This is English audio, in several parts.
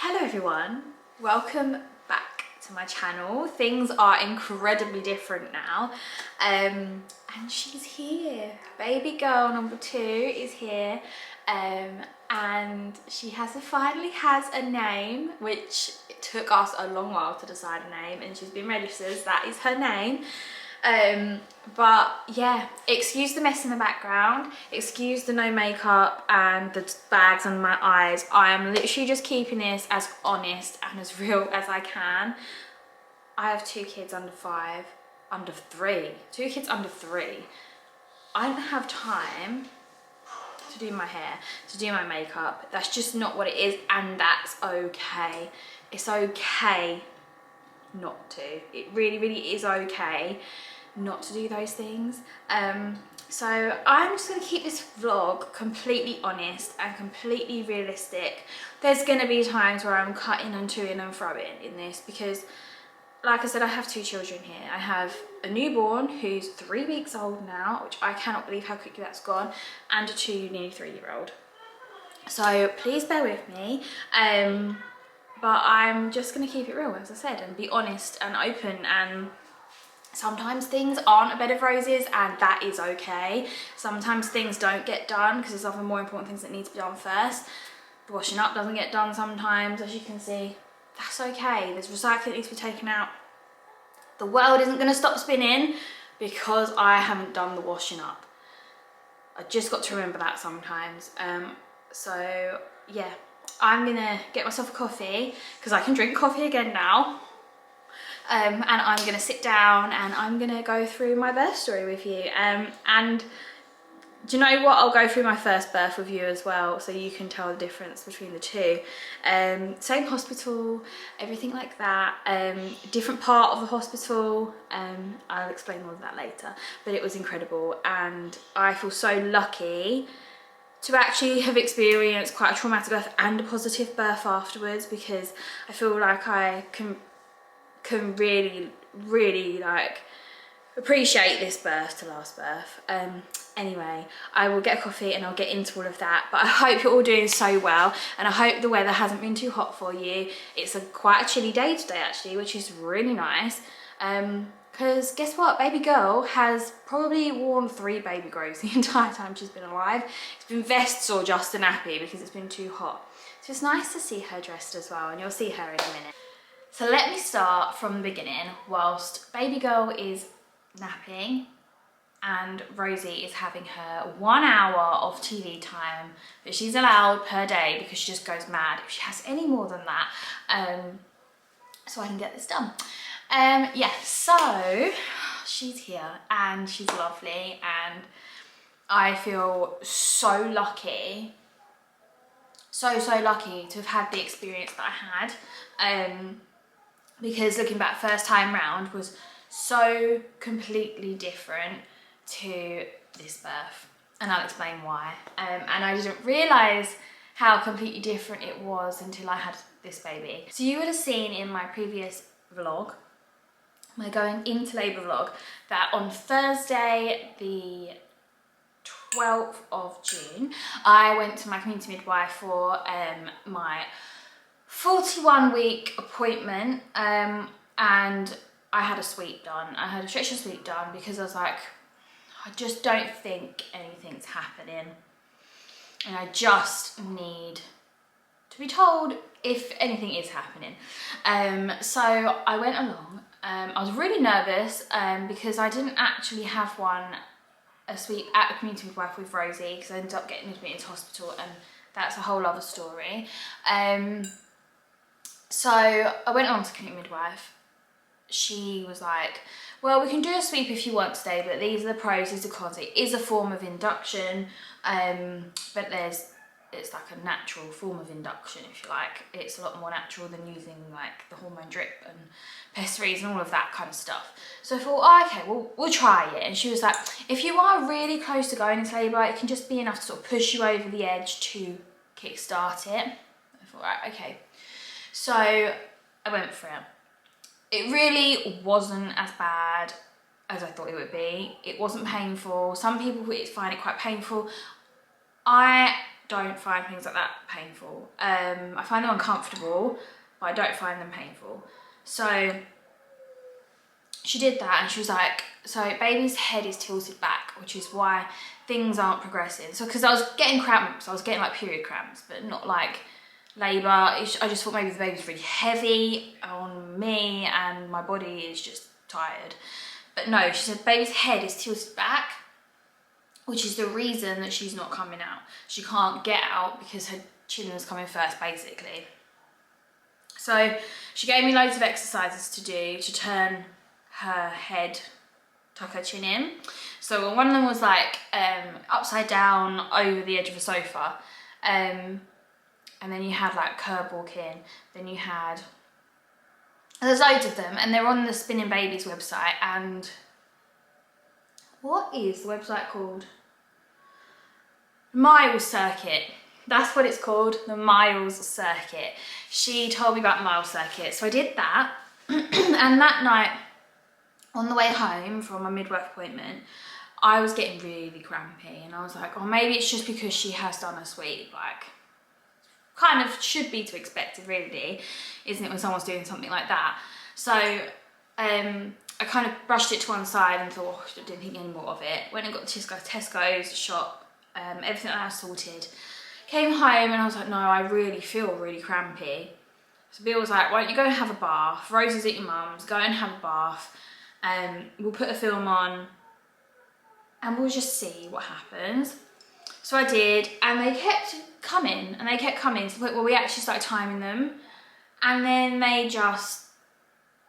Hello everyone, welcome back to my channel. Things are incredibly different now, and she's here. Baby girl number 2 is here, and she finally has a name, which it took us a long while to decide a name, and she's been registered as that is her name. But yeah, excuse the mess in the background, excuse the no makeup and the bags under my eyes. I am literally just keeping this as honest and as real as I can. I have 2 kids under 5, under 3, 2 kids under 3. I don't have time to do my hair, to do my makeup. That's just not what it is, and that's okay. It's okay not to. It really is okay not to do those things. So I'm just going to keep this vlog completely honest and completely realistic. There's going to be times where I'm cutting and toing and throwing in this because, like I said, I have 2 children here. I have a newborn who's 3 weeks old now, which I cannot believe how quickly that's gone, and a 2 nearly 3-year-old. So please bear with me. But I'm just going to keep it real, as I said, and be honest and open, and sometimes things aren't a bed of roses, and that is okay. Sometimes things don't get done because there's other more important things that need to be done first. The washing up doesn't get done sometimes, as you can see. That's okay. There's recycling that needs to be taken out. The world isn't going to stop spinning because I haven't done the washing up. I just got to remember that sometimes. So yeah, I'm gonna get myself a coffee because I can drink coffee again now. And I'm gonna sit down and I'm gonna go through my birth story with you. And do you know what? I'll go through my first birth with you as well, so you can tell the difference between the 2. Same hospital, everything like that. Different part of the hospital. I'll explain all of that later. But it was incredible, and I feel so lucky to actually have experienced quite a traumatic birth and a positive birth afterwards, because I feel like I can really like appreciate this birth to last birth. Anyway, I will get a coffee and I'll get into all of that, but I hope you're all doing so well, and I hope the weather hasn't been too hot for you. It's quite a chilly day today actually, which is really nice. Because guess what, baby girl has probably worn 3 baby grows the entire time she's been alive. It's been vests or just a nappy because it's been too hot. So it's nice to see her dressed as well, and you'll see her in a minute. So let me start from the beginning. Whilst baby girl is napping and Rosie is having her 1 hour of TV time that she's allowed per day, because she just goes mad if she has any more than that, so I can get this done. Yeah, so she's here and she's lovely, and I feel so lucky, so lucky to have had the experience that I had, because looking back first time round was so completely different to this birth, and I'll explain why. And I didn't realise how completely different it was until I had this baby. So you would have seen in my previous vlog, my going into labour vlog, that on Thursday the 12th of June I went to my community midwife for my 41-week appointment, and I had a sweep done. I had a stretch and sweep done because I was like, I just don't think anything's happening, and I just need to be told if anything is happening. So I went along. I was really nervous because I didn't actually have a sweep at the community midwife with Rosie, because I ended up getting admitted into hospital, and that's a whole other story. So I went on to community midwife. She was like, well, we can do a sweep if you want today, but these are the pros, these are the cons. It is a form of induction, but it's like a natural form of induction, if you like. It's a lot more natural than using like the hormone drip and pessaries and all of that kind of stuff. So I thought, oh, okay, well, we'll try it. And she was like, if you are really close to going into labour, it can just be enough to sort of push you over the edge to kickstart it. I thought, right, okay. So I went for it. It really wasn't as bad as I thought it would be. It wasn't painful. Some people find it quite painful. I don't find things like that painful. I find them uncomfortable, but I don't find them painful. So she did that, and she was like, so baby's head is tilted back, which is why things aren't progressing. So because I was getting cramps, I was getting like period cramps, but not like labour. I just thought maybe the baby's really heavy on me and my body is just tired. But no, she said baby's head is tilted back, which is the reason that she's not coming out. She can't get out because her chin was coming first, basically. So she gave me loads of exercises to do to turn her head, tuck her chin in. So one of them was like upside down over the edge of a sofa. And then you had like curb walking. Then you had, there's loads of them, and they're on the Spinning Babies website. And what is the website called? Miles Circuit. That's what it's called, the Miles Circuit. She told me about the Miles Circuit, so I did that. And that night, on the way home from my midwife appointment, I was getting really crampy, and I was like, oh, maybe it's just because she has done a sweep, like, kind of should be to expected, really, isn't it, when someone's doing something like that? So I kind of brushed it to one side and thought, oh, I didn't think any more of it. Went and got to Tesco's shop, everything I was sorted. Came home and I was like, no, I really feel really crampy. So Bill was like, why don't you go and have a bath? Rosie's at your mum's, go and have a bath. We'll put a film on and we'll just see what happens. So I did, and they kept coming and they kept coming to the point where we actually started timing them, and then they just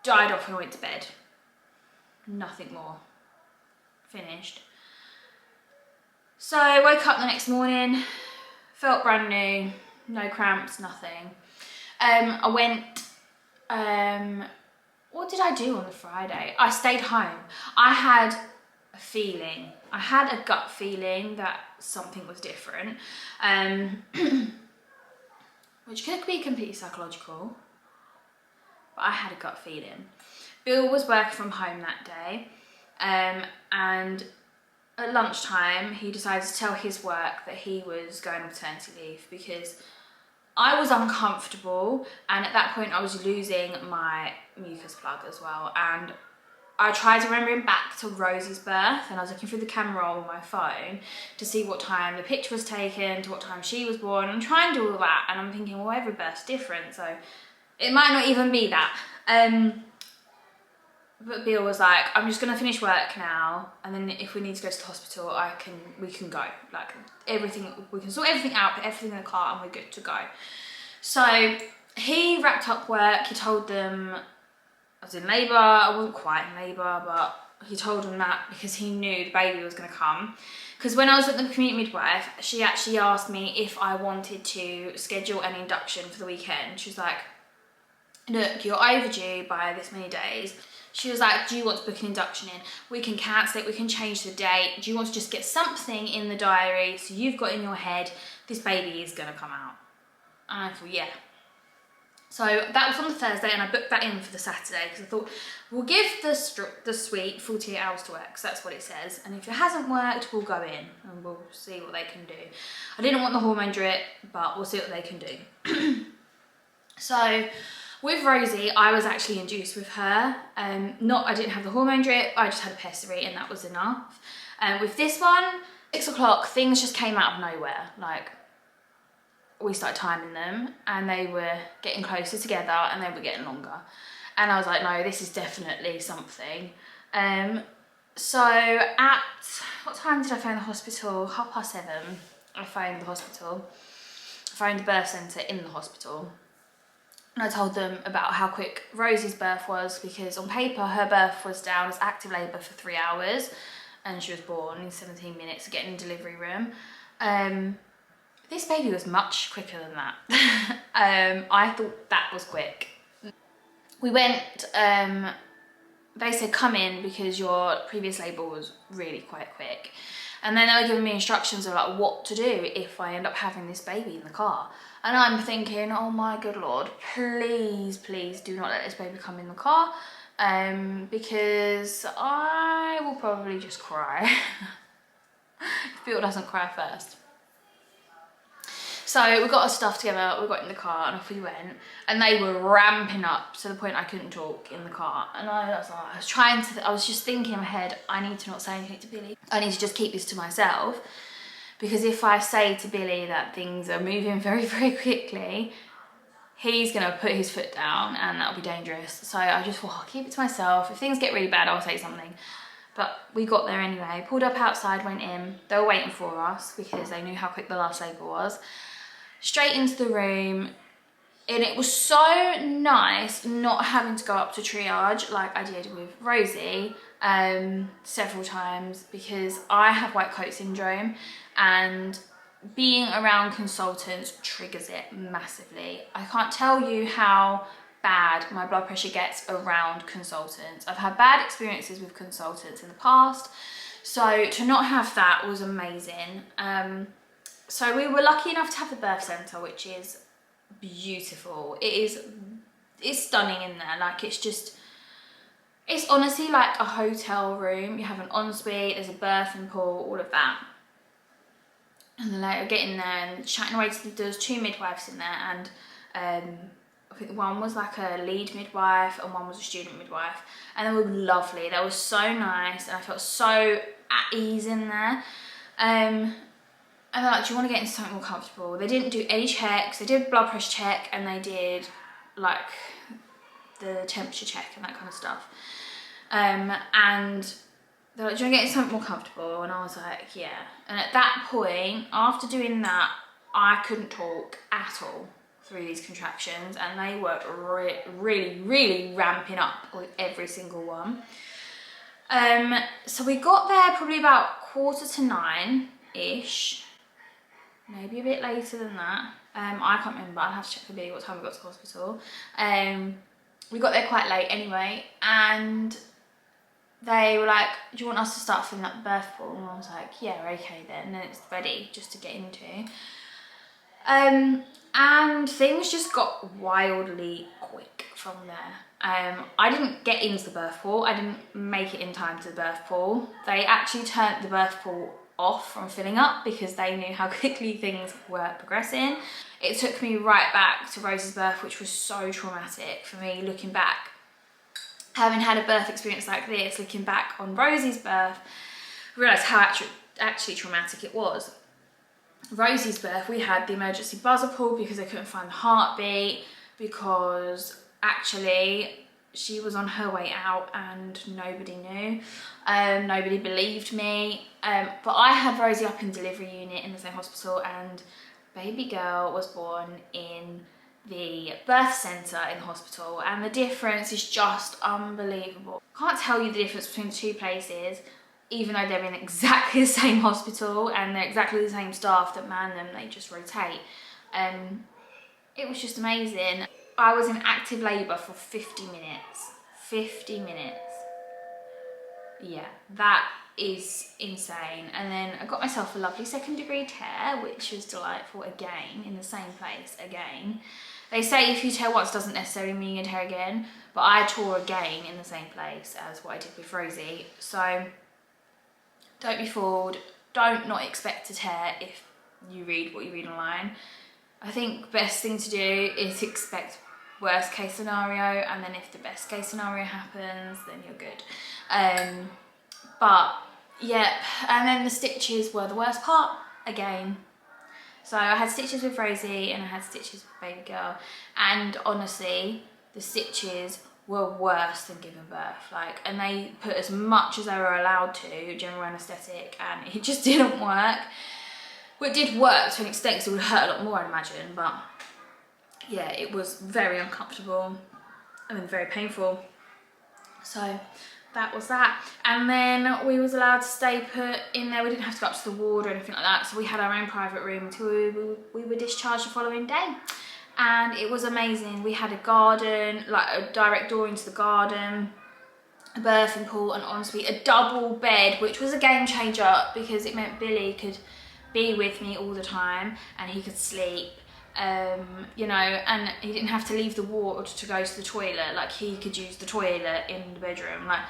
died off and I went to bed. Nothing more. Finished. So I woke up the next morning, felt brand new, no cramps, nothing. I went, what did I do on the Friday? I stayed home. I had a feeling, I had a gut feeling that something was different, which could be completely psychological, but I had a gut feeling. Bill was working from home that day, and at lunchtime he decided to tell his work that he was going on maternity leave because I was uncomfortable, and at that point I was losing my mucus plug as well. And I tried to remember him back to Rosie's birth, and I was looking through the camera on my phone to see what time the picture was taken, to what time she was born. I'm trying to do all that, and I'm thinking, well, every birth's different, so it might not even be that. But Bill was like, I'm just gonna finish work now, and then if we need to go to the hospital, we can go. Like everything, we can sort everything out, put everything in the car, and we're good to go. So he wrapped up work. He told them I was in labour. I wasn't quite in labour, but he told them that because he knew the baby was gonna come. Because when I was at the community midwife, she actually asked me if I wanted to schedule an induction for the weekend. She was like, look, you're overdue by this many days. She was like, do you want to book an induction in? We can cancel it, we can change the date. Do you want to just get something in the diary so you've got in your head, this baby is gonna come out? And I thought, yeah. So that was on the Thursday, and I booked that in for the Saturday because I thought, we'll give the suite 48 hours to work, because that's what it says. And if it hasn't worked, we'll go in and we'll see what they can do. I didn't want the hormone drip, but we'll see what they can do. So with Rosie, I was actually induced with her. I didn't have the hormone drip, I just had a pessary, and that was enough. With this one, 6 o'clock, things just came out of nowhere. Like, we started timing them, and they were getting closer together, and they were getting longer. And I was like, no, this is definitely something. So at, what time did I phone the hospital? 7:30, I phoned the hospital. I phoned the birth centre in the hospital. And I told them about how quick Rosie's birth was, because on paper her birth was down as active labour for 3 hours, and she was born in 17 minutes to get in the delivery room. This baby was much quicker than that. I thought that was quick. We went, they said come in because your previous labour was really quite quick. And then they were giving me instructions of like what to do if I end up having this baby in the car. And I'm thinking, oh my good Lord, please, please do not let this baby come in the car, because I will probably just cry if Bill doesn't cry first. So we got our stuff together, we got in the car and off we went, and they were ramping up to the point I couldn't talk in the car. And I was just thinking in my head, I need to not say anything to Billy. I need to just keep this to myself, because if I say to Billy that things are moving very, very quickly, he's gonna put his foot down and that'll be dangerous. So I just thought, I'll keep it to myself. If things get really bad, I'll say something. But we got there anyway, pulled up outside, went in. They were waiting for us because they knew how quick the last labour was. Straight into the room, and it was so nice not having to go up to triage like I did with Rosie several times, because I have white coat syndrome, and being around consultants triggers it massively. I can't tell you how bad my blood pressure gets around consultants. I've had bad experiences with consultants in the past, so to not have that was amazing. So we were lucky enough to have the birth centre, which is beautiful. It's stunning in there. Like, it's honestly like a hotel room. You have an ensuite, there's a birthing pool, all of that. And then later get in there and chatting away to there's 2 midwives in there, and I think one was like a lead midwife and one was a student midwife, and they were lovely. They were so nice, and I felt so at ease in there. And they're like, do you want to get into something more comfortable? They didn't do any checks. They did a blood pressure check, and they did like the temperature check and that kind of stuff. And they're like, do you want to get into something more comfortable? And I was like, yeah. And at that point, after doing that, I couldn't talk at all through these contractions, and they were really, really ramping up with every single one. So we got there probably about 8:45-ish, maybe a bit later than that. I can't remember, I'll have to check with Billy what time we got to the hospital. We got there quite late anyway, and they were like, do you want us to start filling up the birth pool? And I was like, yeah, okay then it's ready just to get into. And things just got wildly quick from there. I didn't get into the birth pool. I didn't make it in time to the birth pool. They actually turned the birth pool off from filling up because they knew how quickly things were progressing. It took me right back to Rosie's birth, which was so traumatic for me looking back. Having had a birth experience like this, looking back on Rosie's birth, I realised how actually traumatic it was. Rosie's birth, we had the emergency buzzer pulled because they couldn't find the heartbeat, because actually she was on her way out and nobody knew. Nobody believed me. But I had Rosie up in delivery unit in the same hospital, and baby girl was born in the birth centre in the hospital, and the difference is just unbelievable. Can't tell you the difference between the two places, even though they're in exactly the same hospital and they're exactly the same staff that man them, they just rotate. It was just amazing. I was in active labour for 50 minutes. 50 minutes. Yeah, that is insane. And then I got myself a lovely 2nd degree tear, which was delightful again, in the same place again. They say if you tear once doesn't necessarily mean you tear again, but I tore again in the same place as what I did with Rosie. So don't be fooled. Don't not expect to tear if you read what you read online. I think best thing to do is expect worst case scenario, and then if the best case scenario happens, then you're good. But yeah, and then the stitches were the worst part again. So I had stitches with Rosie and I had stitches with baby girl, and honestly the stitches were worse than giving birth. Like, and they put as much as they were allowed to, general anaesthetic, and it just didn't work. Well, it did work to an extent because it would hurt a lot more, I'd imagine, but yeah, it was very uncomfortable and very painful. So that was that. And then we was allowed to stay put in there. We didn't have to go up to the ward or anything like that, so we had our own private room until we were discharged the following day. And it was amazing. We had a garden, like a direct door into the garden, a birthing pool, an ensuite, a double bed, which was a game changer because it meant Billy could be with me all the time and he could sleep, you know, and he didn't have to leave the ward to go to the toilet. Like, he could use the toilet in the bedroom. Like,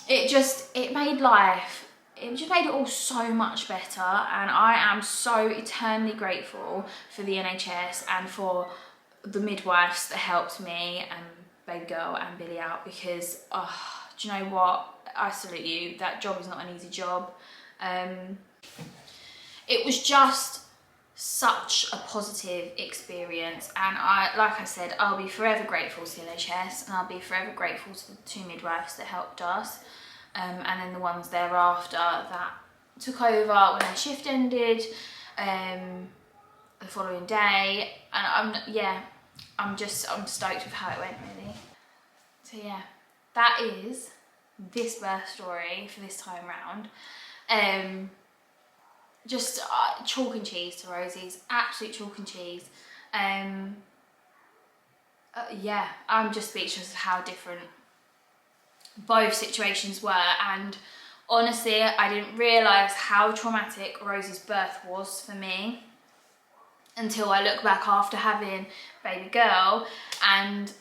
it made life it just made it all so much better, and I am so eternally grateful for the NHS and for the midwives that helped me and baby girl and Billy out, because do you know what, I salute you. That job is not an easy job. It was just such a positive experience, and like I said, I'll be forever grateful to the NHS, and I'll be forever grateful to the 2 midwives that helped us, and then the ones thereafter that took over when their shift ended the following day. And I'm stoked with how it went, really. So yeah, that is this birth story for this time round. Just chalk and cheese to Rosie's, absolute chalk and cheese. Yeah, I'm just speechless of how different both situations were, and honestly, I didn't realise how traumatic Rosie's birth was for me until I look back after having baby girl and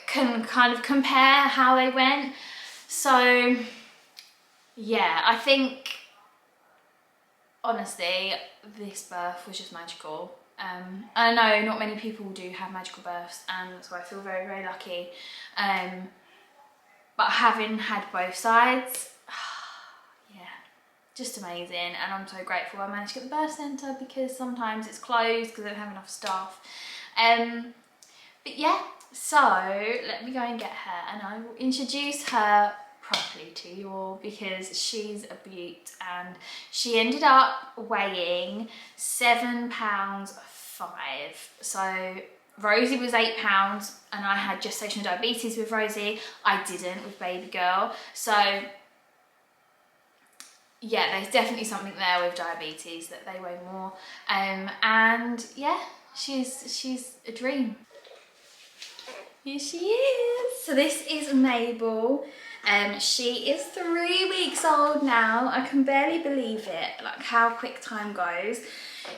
can kind of compare how they went. So yeah, I think honestly this birth was just magical. I know not many people do have magical births, and so I feel very, very lucky. But having had both sides, yeah, just amazing. And I'm so grateful I managed to get the birth centre, because sometimes it's closed because they don't have enough staff. But yeah, so let me go and get her, and I will introduce her properly to you all, because she's a beaut, and she ended up weighing £7.5. So Rosie was £8, and I had gestational diabetes with Rosie. I didn't with baby girl. So yeah, there's definitely something there with diabetes, that they weigh more. And yeah, she's a dream. Here she is. So this is Mabel. She is 3 weeks old now. I can barely believe it, like how quick time goes.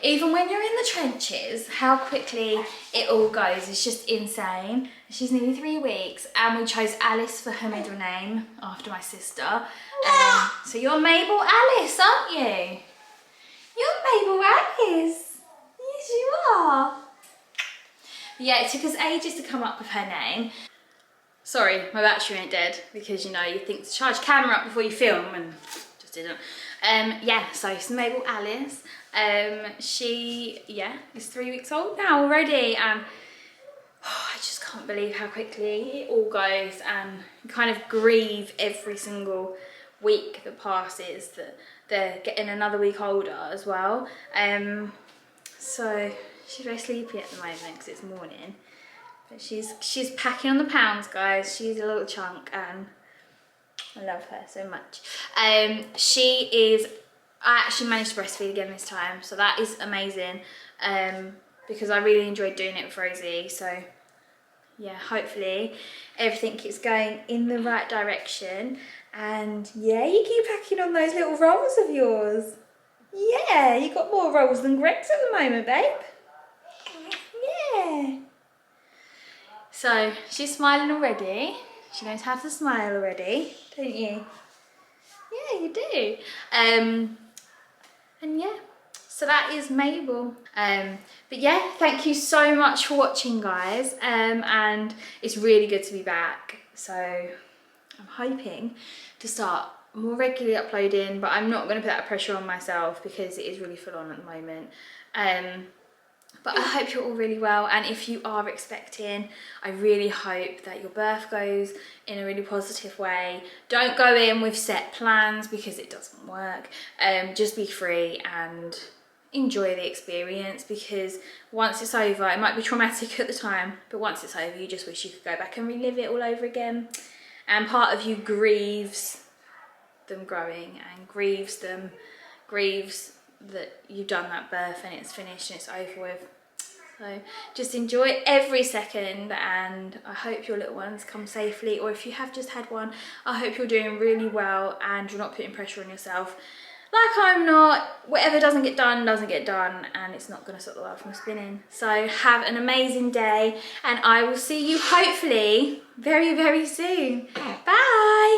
Even when you're in the trenches, how quickly it all goes is just insane. She's nearly 3 weeks, and we chose Alice for her middle name after my sister. So you're Mabel Alice, aren't you? You're Mabel Alice. Yes, you are. Yeah, it took us ages to come up with her name. Sorry, my battery went dead, because you know, you think to charge camera up before you film, and just didn't. Yeah, so it's Mabel Alice. She, yeah, is 3 weeks old now already, and I just can't believe how quickly it all goes, and you kind of grieve every single week that passes that they're getting another week older as well. So she's very sleepy at the moment because it's morning. But she's packing on the pounds, guys. She's a little chunk, and I love her so much. I actually managed to breastfeed again this time, so that is amazing, because I really enjoyed doing it with Rosie. So yeah, hopefully everything keeps going in the right direction, and yeah, you keep packing on those little rolls of yours. Yeah, you got more rolls than Greg's at the moment, babe. Yeah. So she's smiling already. She knows how to smile already, don't you? Yeah, you do. And yeah, so that is Mabel. But yeah, thank you so much for watching, guys. And it's really good to be back. So I'm hoping to start more regularly uploading, but I'm not going to put that pressure on myself because it is really full on at the moment. But I hope you're all really well, and if you are expecting, I really hope that your birth goes in a really positive way. Don't go in with set plans because it doesn't work. Just be free and enjoy the experience, because once it's over, it might be traumatic at the time, but once it's over, you just wish you could go back and relive it all over again. And part of you grieves them growing, and grieves that you've done that birth and it's finished and it's over with. So just enjoy every second, and I hope your little ones come safely, or if you have just had one, I hope you're doing really well and you're not putting pressure on yourself like I'm not. Whatever doesn't get done, and it's not going to stop the world from spinning. So have an amazing day, and I will see you hopefully very, very soon. Bye.